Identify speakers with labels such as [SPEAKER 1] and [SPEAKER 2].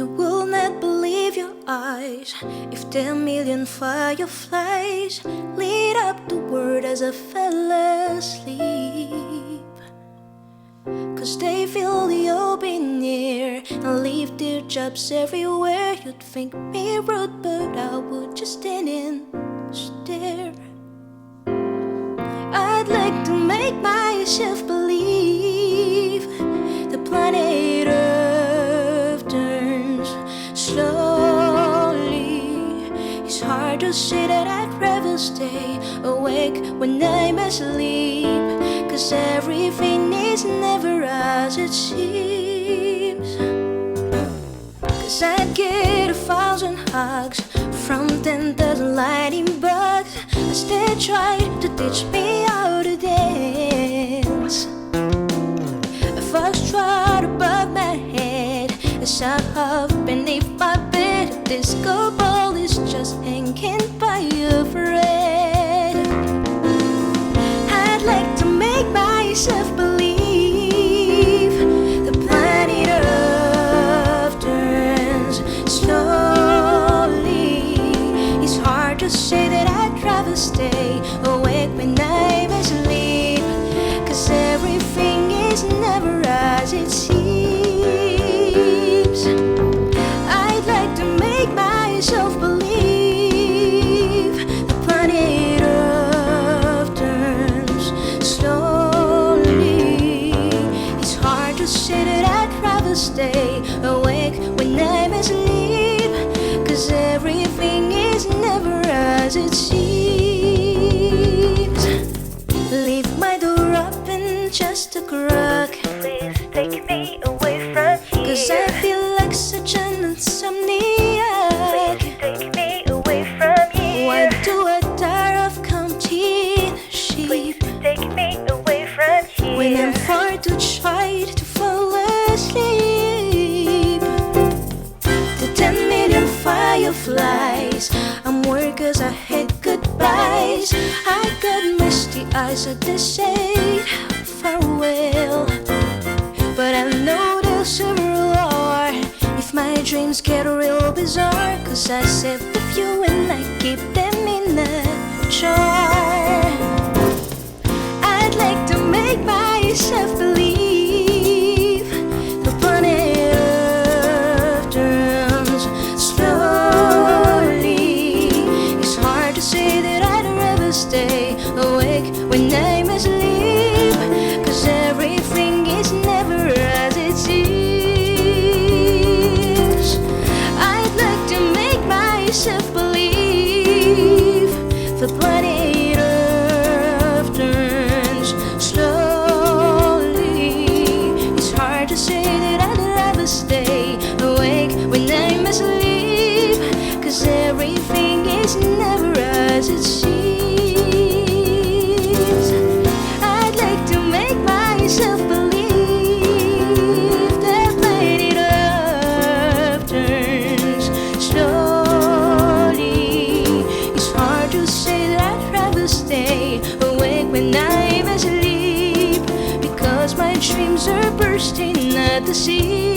[SPEAKER 1] You will not believe your eyes if 10 million fireflies lit up the world as I fell asleep. 'Cause they feel the open air and leave their jobs everywhere. You'd think me rude, but I would just stand and stare. I'd like to make myself believe the planet Earth turns slowly. It's hard to say that I'd rather stay awake when I'm asleep, 'cause everything is never as it seems. 'Cause I'd get 1,000 hugs from 10,000 lightning bugs as they try to teach me how to dance. A foxtrot above my head, as I hover beneath my bed. A disco ball is just hanging by a thread. I'd like to make myself believe the planet Earth turns slowly. It's hard to say that I'd rather stay awake when I'm asleep, 'cause everything is never as it seems. I'd like to make myself believe the planet Earth turns slowly. It's hard to say that I'd rather stay awake when I'm asleep, 'cause everything is never as it seems. Leave my door open just a crack.
[SPEAKER 2] Please take me away from here.
[SPEAKER 1] 'Cause I feel like such an insomniac.
[SPEAKER 2] Please take me away from here.
[SPEAKER 1] Why do I tire of counting sheep
[SPEAKER 2] Please take me away from here.
[SPEAKER 1] when I'm far too tired to fall asleep? The 10 million fireflies, I'm worried 'cause I hate goodbyes. I got misty eyes at the shade farewell, but I know they'll several hour if my dreams get real bizarre. 'Cause I saved a few and I keep them in a jar. I'd like to make myself believe the planet Earth turns slowly. It's hard to say that I'd rather stay awake when I'm asleep, 'cause everything is never as it seems. I'd like to make myself believe the planet Earth turns slowly. It's hard to say that I'd rather stay awake when I'm asleep, 'cause everything is never as it seems. I'd like to make myself believe that planet Earth turns slowly. It's hard to say that I'd rather stay awake when I'm asleep, because my dreams are bursting at the seams.